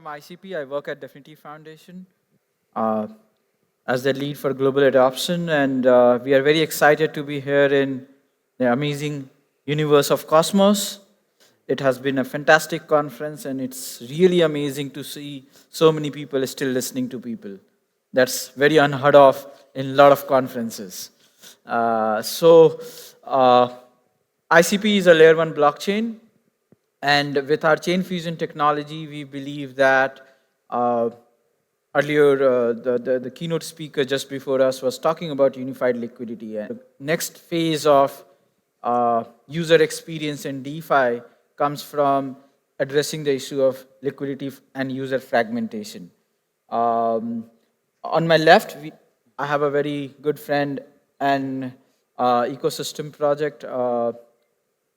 ICP. I work at Definity Foundation uh, as the lead for global adoption, and we are very excited to be here in the amazing universe of Cosmos. It has been a fantastic conference, and it's really amazing to see so many people still listening to people. That's very unheard of in a lot of conferences. So, ICP is a layer 1 blockchain, and with our chain fusion technology, we believe that uh, earlier the keynote speaker just before us was talking about unified liquidity. And the next phase of user experience in DeFi comes from addressing the issue of liquidity and user fragmentation. Um, on my left, I have a very good friend and ecosystem project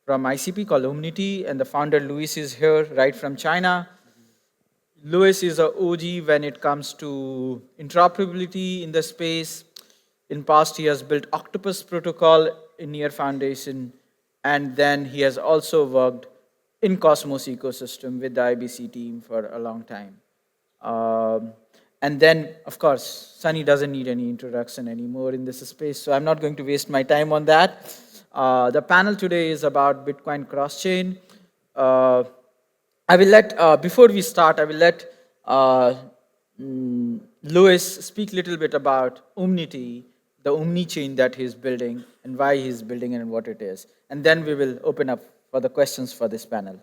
from ICP called Omity, and the founder Louis is here right from China. Louis is a OG when it comes to interoperability in the space. In past, he has built Octopus protocol in Near Foundation, and then he has also worked in Cosmos ecosystem with the IBC team for a long time. And then, of course, Sunny doesn't need any introduction anymore in this space, so I'm not going to waste my time on that. The panel today is about Bitcoin cross-chain. I will let, before we start, I will let Louis speak a little bit about Omnity, the Omni chain that he's building, and why he's building it and what it is. And then we will open up for the questions for this panel.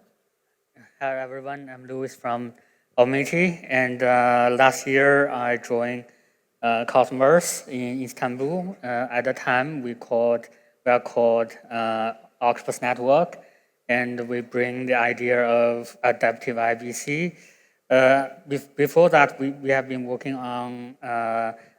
Hi, everyone. I'm Louis from Omity, and last year I joined Cosmoverse in Istanbul. At the time, we are called Octopus Network, and we bring the idea of adaptive IBC. Before that, we have been working on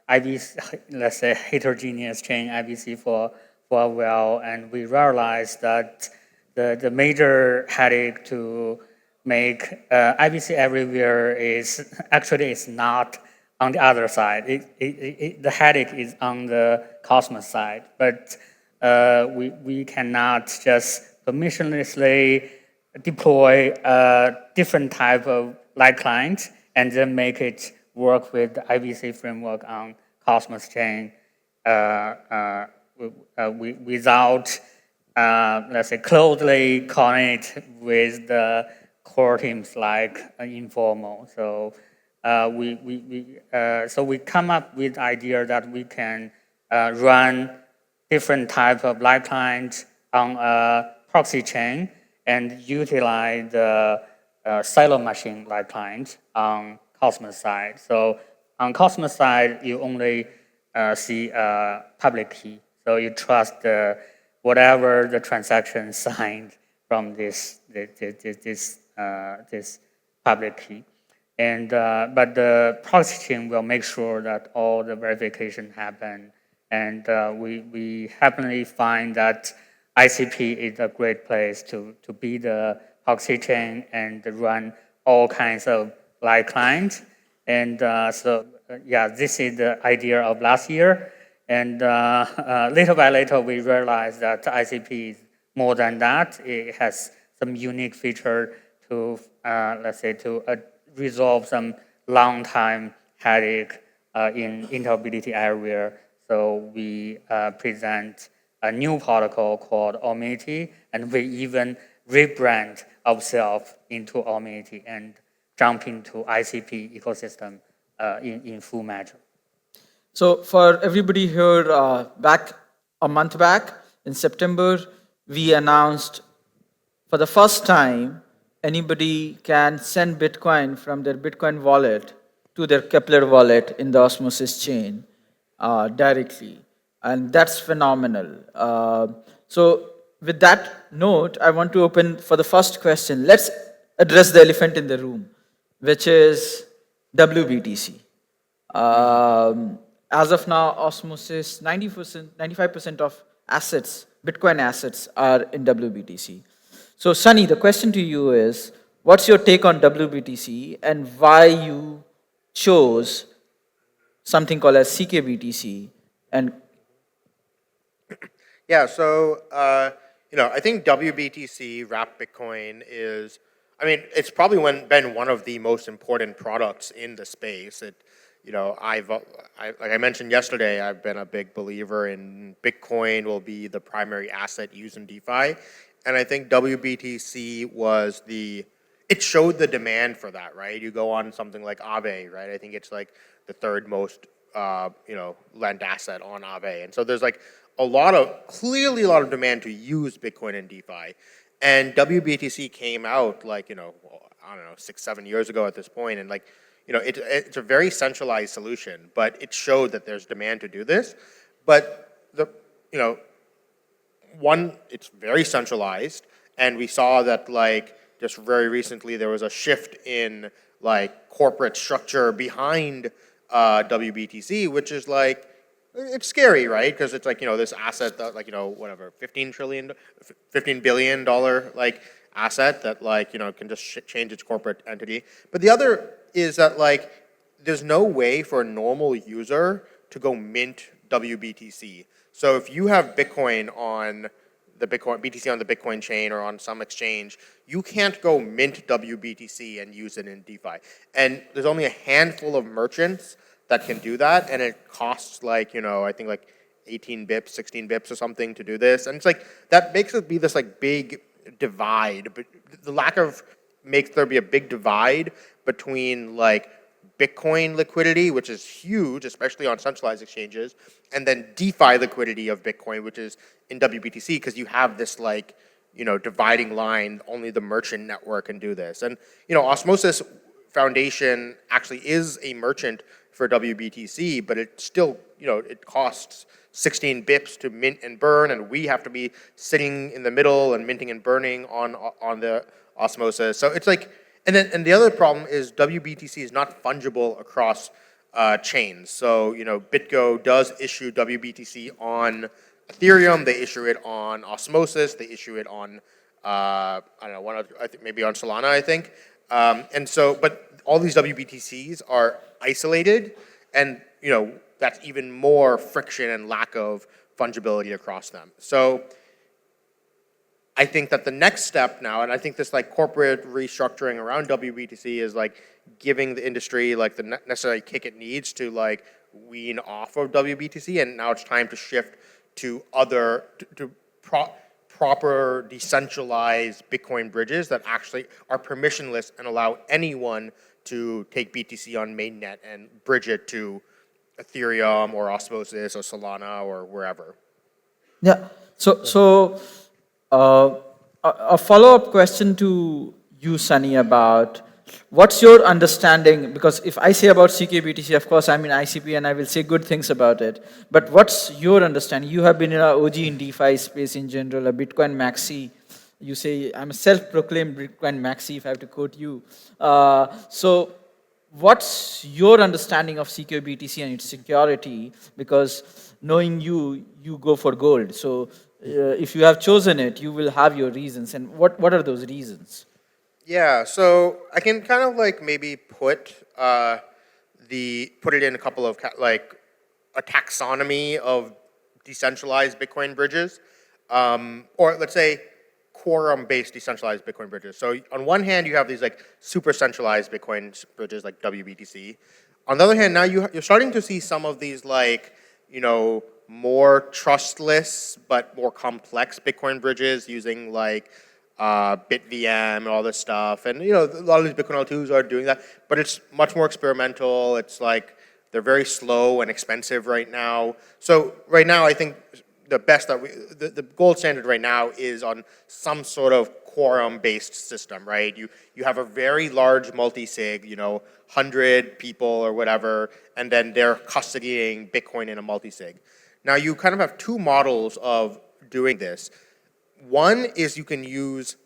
IBC, let's say heterogeneous chain IBC for a while, and we realized that the major headache to make IBC everywhere is actually it's not on the other side. The headache is on the Cosmos side, but we cannot just permissionlessly deploy a different type of light client and then make it work with the IBC framework on Cosmos chain without, let's say, closely connect with the core teams like Informal. So so we come up with the idea that we can run different type of light clients on a proxy chain and utilize the silo machine light client on Cosmos side. So on Cosmos side, you only see a public key. So you trust whatever the transaction signed from this public key. And but the proxy chain will make sure that all the verification happen. And we happily find that ICP is a great place to be the proxy chain and run all kinds of light clients. And this is the idea of last year. And little by little, we realized that ICP is more than that. It has some unique feature to, let's say, to resolve some long time headache in interoperability area. So we present a new protocol called Omity, and we even rebrand ourselves into Omity and jump into ICP ecosystem in full measure. So for everybody here, back a month back in September, we announced for the first time, anybody can send Bitcoin from their Bitcoin wallet to their Kepler wallet in the Osmosis chain directly. And that's phenomenal. So with that note, I want to open for the first question. Let's address the elephant in the room, which is WBTC. As of now, Osmosis, 90%, 95% of assets, Bitcoin assets are in WBTC. So Sunny, the question to you is, what's your take on WBTC and why you chose something called as CKBTC? And yeah, so I think WBTC, Wrapped Bitcoin, is I mean, it's probably been one of the most important products in the space. Like I mentioned yesterday, I've been a big believer in Bitcoin will be the primary asset used in DeFi, and I think WBTC it showed the demand for that, right? You go on something like Aave, right? I think it's like the third most, lent asset on Aave, and so there's like clearly a lot of demand to use Bitcoin in DeFi, and WBTC came out like I don't know 6-7 years ago at this point, and like it's a very centralized solution, but it showed that there's demand to do this. But it's very centralized, and we saw that like just very recently there was a shift in like corporate structure behind WBTC, which is like it's scary, right? Because it's like this asset that like whatever $15 billion like asset that like can just change its corporate entity. But the other is that like there's no way for a normal user to go mint WBTC. So if you have Bitcoin on the BTC on the Bitcoin chain or on some exchange, you can't go mint WBTC and use it in DeFi. And there's only a handful of merchants that can do that, and it costs like I think like 18 bips, 16 bips or something to do this, and it's like that makes it be this like big divide. But the lack of makes there be a big divide between like Bitcoin liquidity, which is huge, especially on centralized exchanges, and then DeFi liquidity of Bitcoin, which is in WBTC, because you have this like dividing line. Only the merchant network can do this, and Osmosis Foundation actually is a merchant for WBTC, but it still it costs 16 bips to mint and burn, and we have to be sitting in the middle and minting and burning on the Osmosis. So it's like, and the other problem is WBTC is not fungible across chains. So BitGo does issue WBTC on Ethereum, they issue it on Osmosis, they issue it on I don't know, I think maybe on Solana, I think. And so, but all these WBTCs are isolated, and that's even more friction and lack of fungibility across them. So I think that the next step now, and I think this like corporate restructuring around WBTC is like giving the industry like the necessary kick it needs to like wean off of WBTC, and now it's time to shift to proper decentralized Bitcoin bridges that actually are permissionless and allow anyone to take BTC on mainnet and bridge it to Ethereum or Osmosis or Solana or wherever. Yeah. So a follow-up question to you, Sunny, about what's your understanding? Because if I say about CKBTC, of course, I'm in ICP and I will say good things about it. But what's your understanding? You have been in an OG in DeFi space in general, a Bitcoin maxi. You say, I'm a self-proclaimed Bitcoin maxi, if I have to quote you. So what's your understanding of CKBTC and its security? Because knowing you go for gold. So if you have chosen it, you will have your reasons. And what are those reasons? Yeah, so I can kind of like maybe put it in a couple of like a taxonomy of decentralized Bitcoin bridges, or let's say quorum-based decentralized Bitcoin bridges. So on one hand, you have these like super centralized Bitcoin bridges like WBTC. On the other hand, now you're starting to see some of these like more trustless but more complex Bitcoin bridges using like BitVM and all this stuff, and a lot of these Bitcoin L2s are doing that, but it's much more experimental. It's like they're very slow and expensive right now. So right now, I think the best that the gold standard right now is on some sort of quorum-based system, right? You have a very large multi-sig, 100 people or whatever, and then they're custodying Bitcoin in a multi-sig. Now you kind of have two models of doing this. One is you can use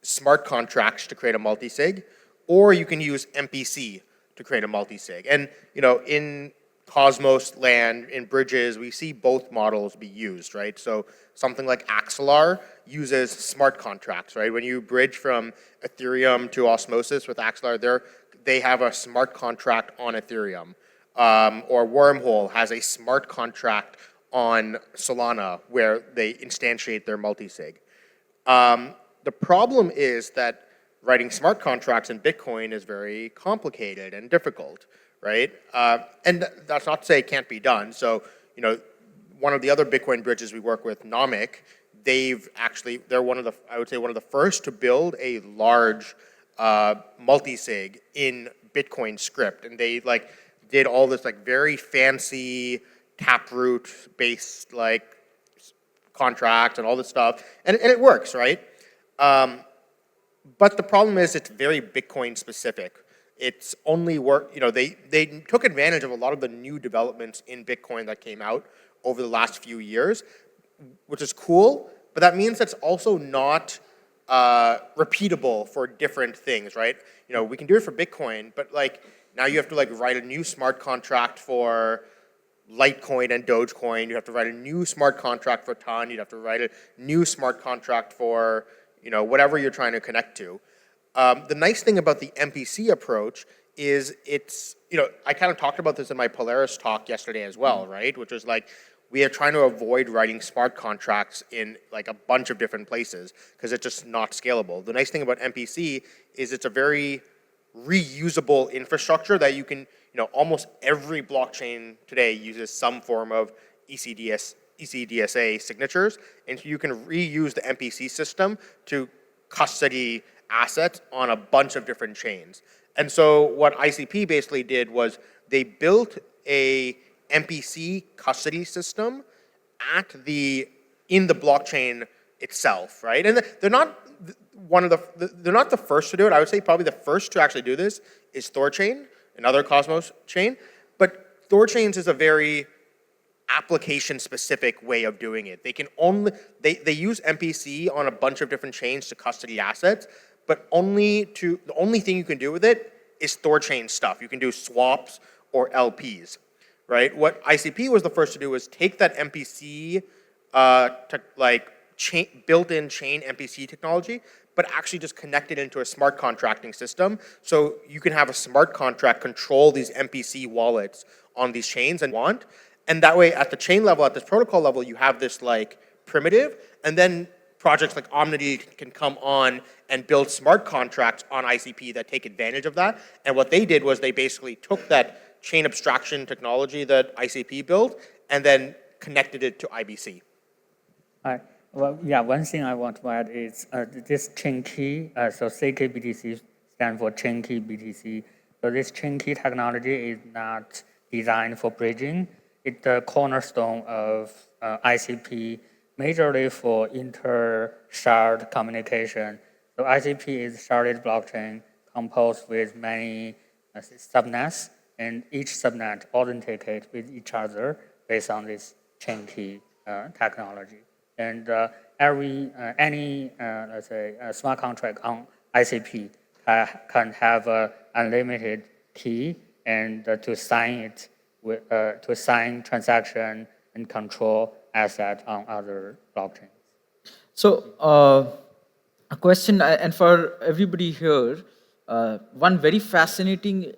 smart contracts to create a multi-sig, or you can use MPC to create a multi-sig. And in Cosmos land, in bridges, we see both models be used, right? So something like Axelar uses smart contracts, right? When you bridge from Ethereum to Osmosis with Axelar, they have a smart contract on Ethereum. Or Wormhole has a smart contract on Solana where they instantiate their multi-sig. The problem is that writing smart contracts in Bitcoin is very complicated and difficult, right? And that's not to say it can't be done. So, one of the other Bitcoin bridges we work with, Nomic, they're one of the, I would say, one of the first to build a large multi-sig in Bitcoin script. And they did all this very fancy Taproot based contract and all this stuff. And it works, right? But the problem is it's very Bitcoin specific. It's only they took advantage of a lot of the new developments in Bitcoin that came out over the last few years, which is cool, but that means it's also not repeatable for different things, right? We can do it for Bitcoin, but now you have to write a new smart contract for Litecoin and Dogecoin. You have to write a new smart contract for Ton. You'd have to write a new smart contract for whatever you're trying to connect to. The nice thing about the MPC approach is I kind of talked about this in my Polaris talk yesterday as well, right? Which is we are trying to avoid writing smart contracts in a bunch of different places because it's just not scalable. The nice thing about MPC is it's a very reusable infrastructure that you can, almost every blockchain today uses some form of ECDSA signatures, and you can reuse the MPC system to custody assets on a bunch of different chains. And so what ICP basically did was they built a MPC custody system in the blockchain itself, right? And they're not the first to do it. I would say probably the first to actually do this is Thorchain, another Cosmos chain. But Thorchains is a very application-specific way of doing it. They they use MPC on a bunch of different chains to custody assets, but the only thing you can do with it is Thorchain stuff. You can do swaps or LPs, right? What ICP was the first to do was take that MPC built-in chain MPC technology, but actually just connect it into a smart contracting system. So you can have a smart contract control these MPC wallets on these chains and that way at the chain level, at this protocol level, you have this primitive, and then projects like Omity can come on and build smart contracts on ICP that take advantage of that. And what they did was they basically took that chain abstraction technology that ICP built and then connected it to IBC. Well, yeah, one thing I want to add is this chain key, so CKBTC stands for chain key BTC. So this chain key technology is not designed for bridging. It's the cornerstone of ICP, majorly for inter-shard communication. So ICP is a sharded blockchain composed with many subnets, and each subnet authenticate with each other based on this chain key technology. And any let's say smart contract on ICP can have an unlimited key and to sign transaction and control asset on other blockchains. So a question, and for everybody here, one very fascinating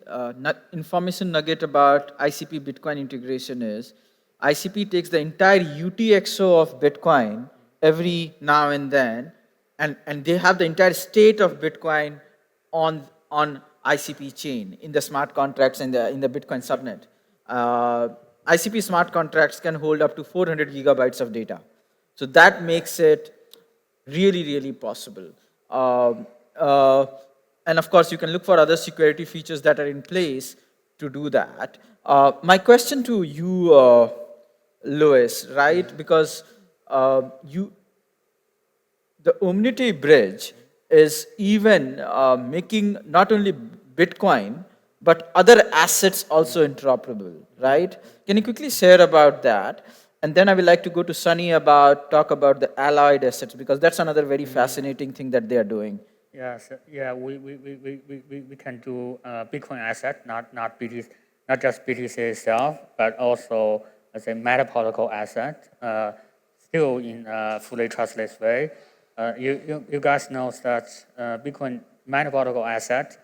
information nugget about ICP Bitcoin integration is ICP takes the entire UTXO of Bitcoin every now and then, and they have the entire state of Bitcoin on ICP chain in the smart contracts and in the Bitcoin subnet. ICP smart contracts can hold up to 400 gigabytes of data. So that makes it really, really possible. And of course, you can look for other security features that are in place to do that. My question to you, Louis, right? Because the Omity bridge is even making not only Bitcoin, but other assets also interoperable, right? Can you quickly share about that? And then I would like to go to Sunny talk about the allied assets, because that's another very fascinating thing that they are doing. Yes, yeah, we can do Bitcoin asset, not just BTC itself, but also as a meta protocol asset, still in a fully trustless way. You guys know that Bitcoin meta protocol asset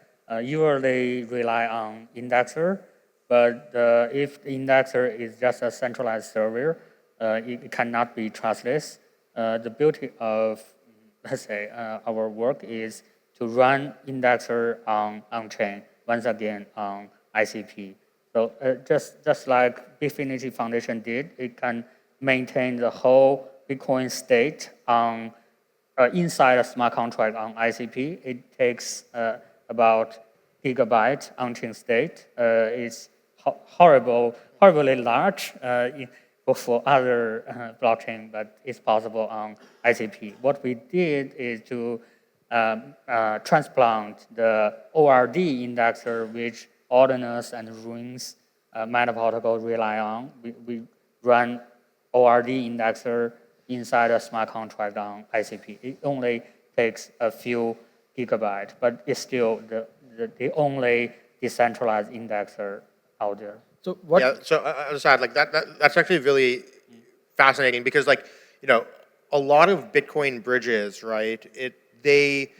usually rely on indexer, but if the indexer is just a centralized server, it cannot be trustless. The beauty of, let's say, our work is to run indexer on chain, once again on ICP. So just like Bitfinity Foundation did, it can maintain the whole Bitcoin state on inside a smart contract on ICP. It takes about gigabyte on-chain state. It's horribly large for other blockchain, but it's possible on ICP. What we did is to transplant the ORD indexer, which ordinals and runes Mana protocol rely on. We run ORD indexer inside a smart contract on ICP. It only takes a few gigabytes, but it's still the only decentralized indexer out there. So what? Yeah, so I just add, like, that's actually really fascinating because, like, you know, a lot of Bitcoin bridges, right, they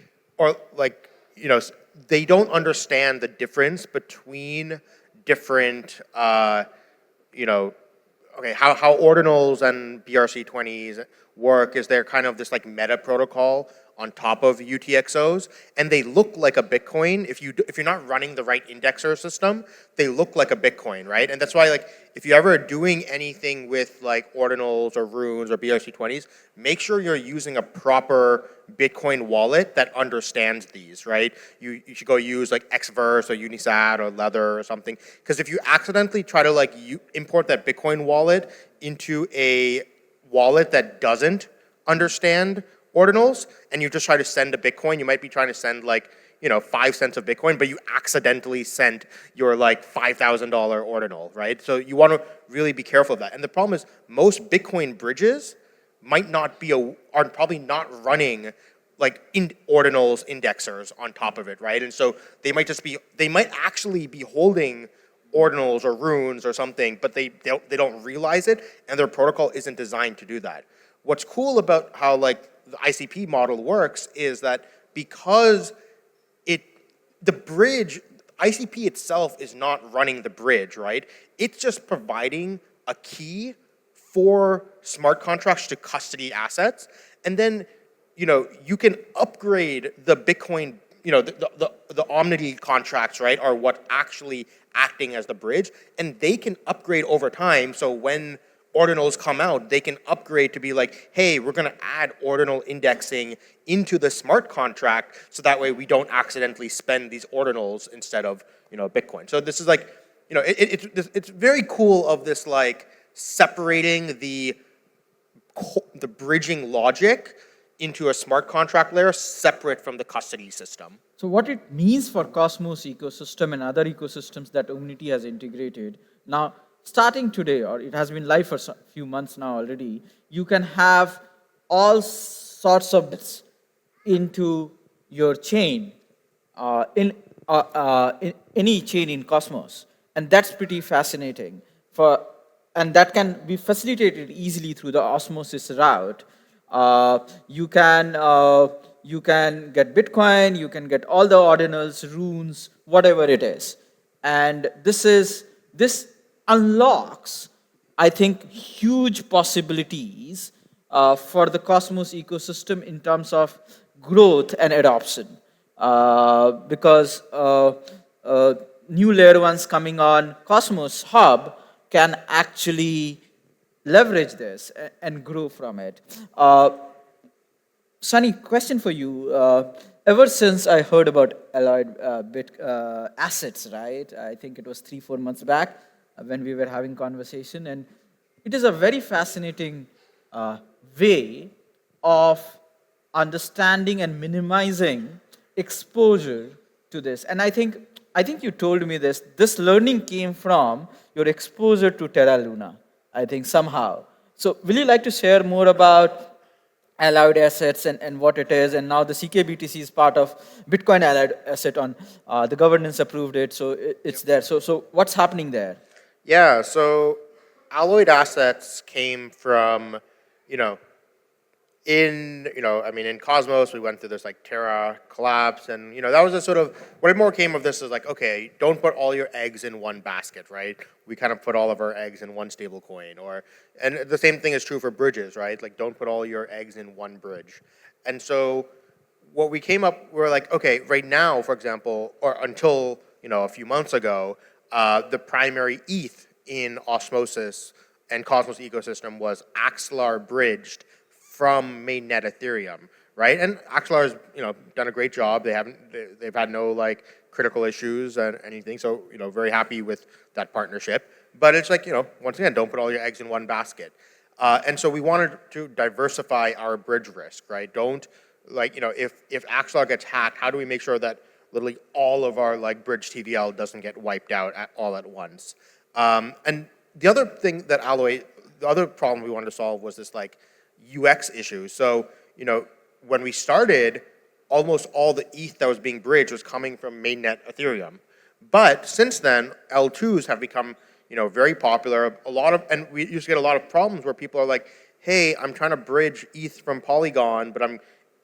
don't understand the difference between different, okay, how ordinals and BRC20s work is they're kind of this like meta protocol on top of UTXOs, and they look like a Bitcoin. If you're not running the right indexer system, they look like a Bitcoin, right? And that's why, like, if you're ever doing anything with like ordinals or runes or BRC20s, make sure you're using a proper Bitcoin wallet that understands these, right? You should go use like Xverse or Unisat or Lether or something, because if you accidentally try to like import that Bitcoin wallet into a wallet that doesn't understand ordinals, and you just try to send a Bitcoin, you might be trying to send like, 5 cents of Bitcoin, but you accidentally sent your like $5,000 ordinal, right? So you want to really be careful of that. And the problem is most Bitcoin bridges are probably not running like ordinals indexers on top of it, right? And so they might actually be holding ordinals or runes or something, but they don't realize it, and their protocol isn't designed to do that. What's cool about how like the ICP model works is that because the bridge, ICP itself is not running the bridge, right? It's just providing a key for smart contracts to custody assets, and then you can upgrade the Bitcoin, the Omity contracts, right, are what actually acting as the bridge, and they can upgrade over time. So when ordinals come out, they can upgrade to be like, hey, we're going to add ordinal indexing into the smart contract, so that way we don't accidentally spend these ordinals instead of Bitcoin. So this is like, it's very cool of this like separating the bridging logic into a smart contract layer separate from the custody system. So what it means for Cosmos ecosystem and other ecosystems that Omity has integrated now, starting today, or it has been live for a few months now already, you can have all sorts of bits into your chain, in any chain in Cosmos, and that's pretty fascinating. And that can be facilitated easily through the Osmosis route. You can get Bitcoin, you can get all the ordinals, runes, whatever it is, and this unlocks, I think, huge possibilities for the Cosmos ecosystem in terms of growth and adoption, because new layer ones coming on Cosmos Hub can actually leverage this and grow from it. Sunny, question for you. Ever since I heard about Alloyed assets, right? I think it was 3-4 months back when we were having conversation, and it is a very fascinating way of understanding and minimizing exposure to this. And I think you told me this learning came from your exposure to Terra Luna, I think, somehow. So will you like to share more about Alloyed assets and what it is? And now the CKBTC is part of Bitcoin Alloyed asset on the governance approved it, so it's there. So what's happening there? Yeah, so alloyed assets came from, in Cosmos, we went through this like Terra collapse, and that was a sort of what more came of this is like, okay, don't put all your eggs in one basket, right? We kind of put all of our eggs in one stable coin, and the same thing is true for bridges, right? Like, don't put all your eggs in one bridge. And so what we came up, we're like, okay, right now, for example, or until, a few months ago, the primary ETH in Osmosis and Cosmos ecosystem was Axelar bridged from mainnet Ethereum, right? And Axelar has, done a great job. They've had no like critical issues and anything. So, very happy with that partnership. But it's like, once again, don't put all your eggs in one basket. And so we wanted to diversify our bridge risk, right? Don't like, if Axelar gets hacked, how do we make sure that literally all of our like bridge TVL doesn't get wiped out all at once? And the other thing that the other problem we wanted to solve was this like UX issue. So, when we started, almost all the ETH that was being bridged was coming from mainnet Ethereum. But since then, L2s have become, very popular. And we used to get a lot of problems where people are like, hey, I'm trying to bridge ETH from Polygon, but I'm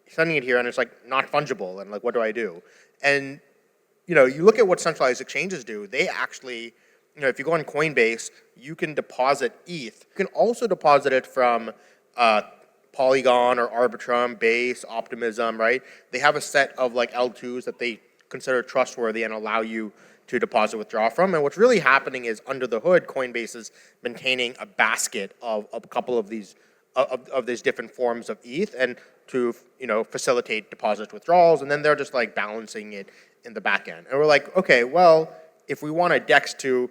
sending it here and it's like not fungible. And like, what do I do? And, you look at what centralized exchanges do. They actually, if you go on Coinbase, you can deposit ETH. You can also deposit it from Polygon or Arbitrum, Base, Optimism, right? They have a set of like L2s that they consider trustworthy and allow you to deposit withdraw from. And what's really happening is under the hood, Coinbase is maintaining a basket of a couple of these different forms of ETH and to facilitate deposit withdrawals. And then they're just like balancing it in the back end. And we're like, okay, well, if we want a DEX to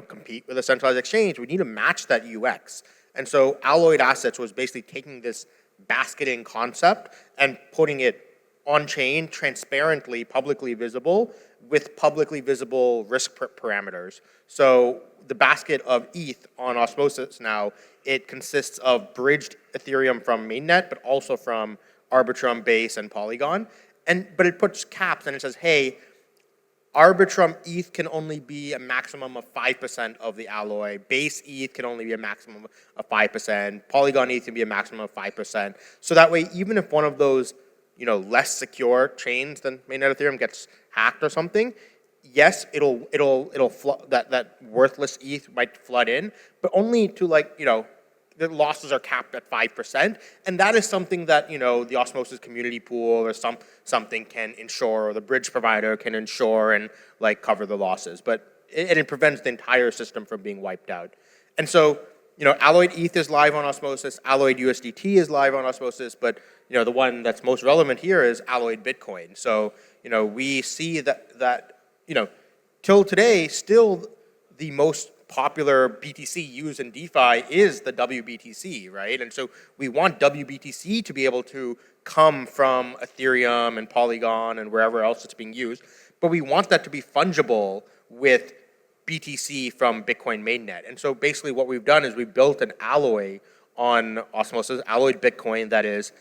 compete with a centralized exchange, we need to match that UX. And so Alloyed Assets was basically taking this basketing concept and putting it on-chain, transparently, publicly visible, with publicly visible risk parameters. So the basket of ETH on Osmosis now, it consists of bridged Ethereum from mainnet, but also from Arbitrum, Base, and Polygon. But it puts caps and it says, hey, Arbitrum ETH can only be a maximum of 5% of the alloy. Base ETH can only be a maximum of 5%. Polygon ETH can be a maximum of 5%. So that way, even if one of those, less secure chains than mainnet Ethereum gets hacked or something, yes, that worthless ETH might flood in, but only to like, the losses are capped at 5%, and that is something that the Osmosis community pool or something can insure, or the bridge provider can insure and like cover the losses. But it prevents the entire system from being wiped out. And so Alloyed ETH is live on Osmosis, Alloyed USDT is live on Osmosis, but the one that's most relevant here is Alloyed Bitcoin. So we see that till today still the most popular BTC used in DeFi is the WBTC, right? And so we want WBTC to be able to come from Ethereum and Polygon and wherever else it's being used, but we want that to be fungible with BTC from Bitcoin mainnet. And so basically what we've done is we built an alloy on Osmosis, Alloyed Bitcoin, that is,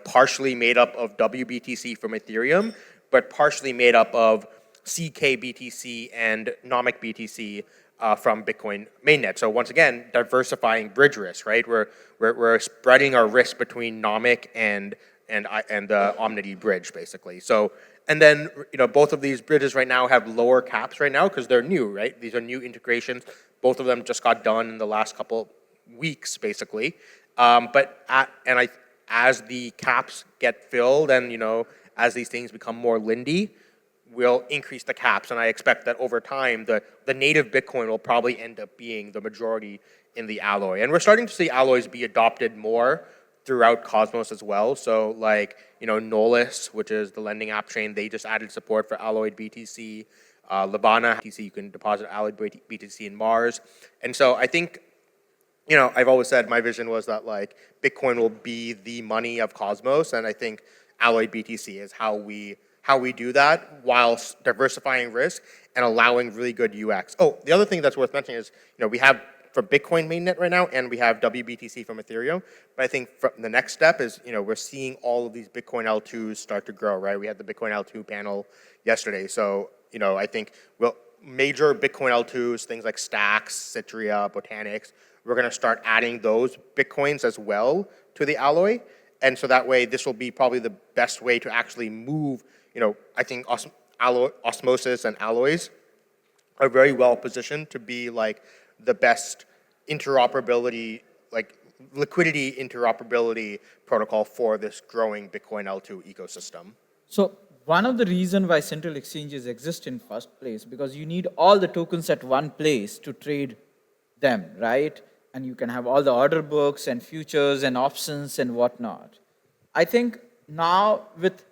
partially made up of WBTC from Ethereum, but partially made up of CKBTC and Nomic BTC from Bitcoin mainnet. So once again, diversifying bridge risk, right? We're spreading our risk between Nomic and the Omity bridge, basically. So, and then both of these bridges right now have lower caps right now because they're new, right? These are new integrations. Both of them just got done in the last couple weeks, basically. As the caps get filled and as these things become more Lindy, will increase the caps, and I expect that over time, the native Bitcoin will probably end up being the majority in the alloy. And we're starting to see alloys be adopted more throughout Cosmos as well. So like, Nolus, which is the lending app chain, they just added support for Alloyed BTC. Levana BTC, you can deposit Alloyed BTC in Mars. And so I think, I've always said my vision was that like Bitcoin will be the money of Cosmos, and I think Alloyed BTC is how we do that while diversifying risk and allowing really good UX. Oh, the other thing that's worth mentioning is, we have for Bitcoin mainnet right now, and we have WBTC from Ethereum. But I think the next step is, we're seeing all of these Bitcoin L2s start to grow, right? We had the Bitcoin L2 panel yesterday. So, I think major Bitcoin L2s, things like Stacks, Citria, Botanics, we're going to start adding those Bitcoins as well to the alloy. And so that way, this will be probably the best way to actually move. I think Osmosis and alloys are very well positioned to be like the best interoperability, like liquidity interoperability protocol for this growing Bitcoin L2 ecosystem. So one of the reasons why central exchanges exist in first place, because you need all the tokens at one place to trade them, right? And you can have all the order books and futures and options and whatnot. I think now with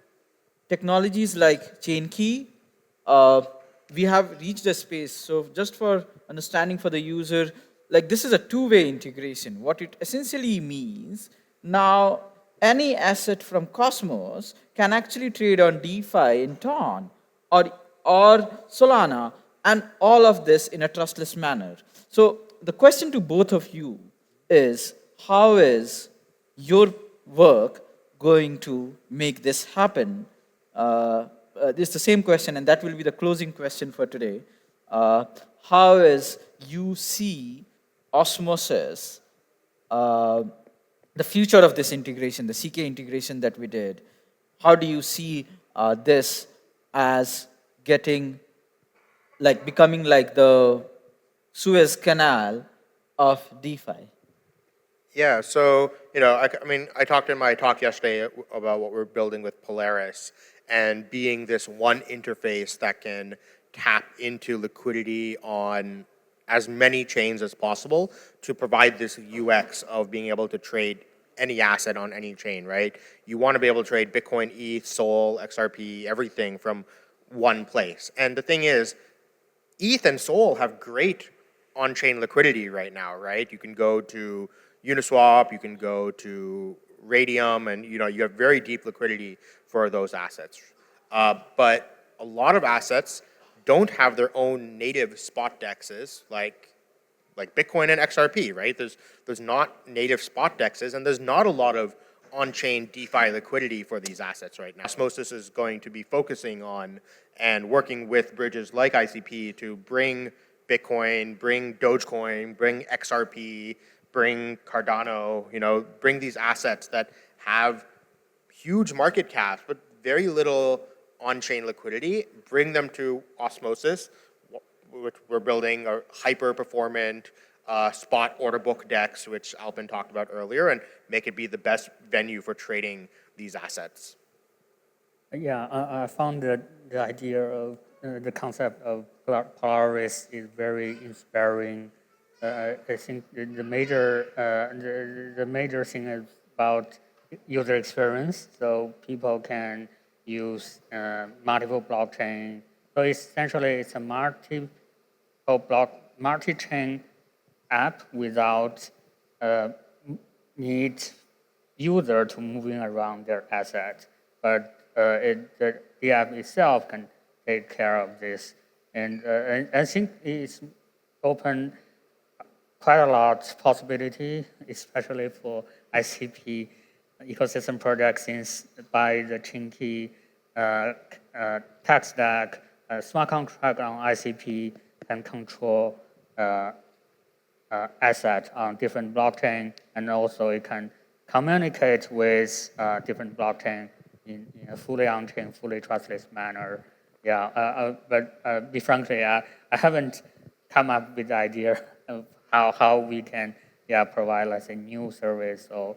technologies like chain key, we have reached a space. So just for understanding for the user, like this is a two-way integration. What it essentially means, now any asset from Cosmos can actually trade on DeFi in Ton or Solana, and all of this in a trustless manner. So the question to both of you is, how is your work going to make this happen? This is the same question, and that will be the closing question for today. How is you see Osmosis, the future of this integration, the CK integration that we did? How do you see this as becoming like the Suez Canal of DeFi? Yeah, so, I talked in my talk yesterday about what we're building with Polaris and being this one interface that can tap into liquidity on as many chains as possible to provide this UX of being able to trade any asset on any chain, right? You want to be able to trade Bitcoin, ETH, Sol, XRP, everything from one place. And the thing is, ETH and Sol have great on-chain liquidity right now, right? You can go to Uniswap, you can go to Radium, and you have very deep liquidity for those assets. But a lot of assets don't have their own native spot dexes, like Bitcoin and XRP, right? There's not native spot dexes, and there's not a lot of on-chain DeFi liquidity for these assets right now. Osmosis is going to be focusing on and working with bridges like ICP to bring Bitcoin, bring Dogecoin, bring XRP, bring Cardano, bring these assets that have huge market caps, but very little on-chain liquidity, bring them to Osmosis, which we're building a hyper-performant spot order book DEX, which Alpin talked about earlier, and make it be the best venue for trading these assets. Yeah, I found that the idea of the concept of Polaris is very inspiring. I think the major thing is about user experience, so people can use multiple blockchain. So essentially, it's a multi-chain app without need user to moving around their assets, but the app itself can take care of this, and I think it's open quite a lot possibility, especially for ICP ecosystem projects, since by the Chinky tech stack, smart contract on ICP can control assets on different blockchain, and also it can communicate with different blockchain in a fully on-chain, fully trustless manner. Yeah, but be frankly, I haven't come up with the idea of how we can provide, let's say, new service or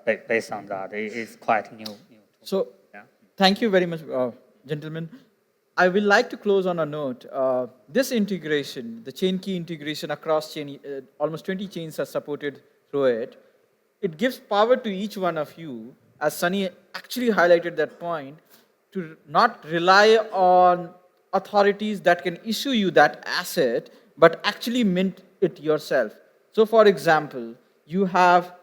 based on that. It's quite new. So, thank you very much, gentlemen. I will like to close on a note. This integration, the chain key integration across chain, almost 20 chains are supported through it. It gives power to each one of you, as Sunny actually highlighted that point, to not rely on authorities that can issue you that asset, but actually mint it yourself. So for example, you have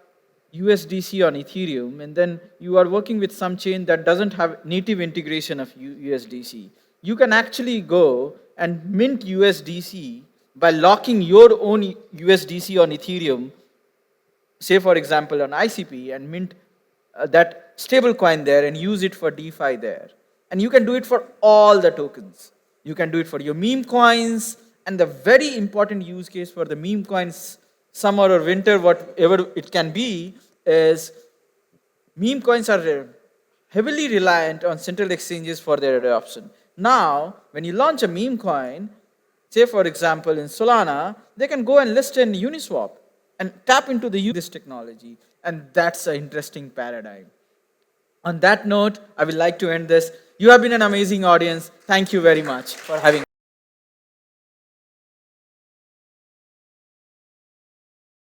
USDC on Ethereum, and then you are working with some chain that doesn't have native integration of USDC. You can actually go and mint USDC by locking your own USDC on Ethereum, say for example on ICP, and mint that stable coin there and use it for DeFi there. And you can do it for all the tokens. You can do it for your meme coins, and the very important use case for the meme coins, summer or winter, whatever it can be, is meme coins are heavily reliant on central exchanges for their adoption. Now, when you launch a meme coin, say for example in Solana, they can go and list in Uniswap, and tap into the use of this technology. And that's an interesting paradigm. On that note, I would like to end this. You have been an amazing audience. Thank you very much for having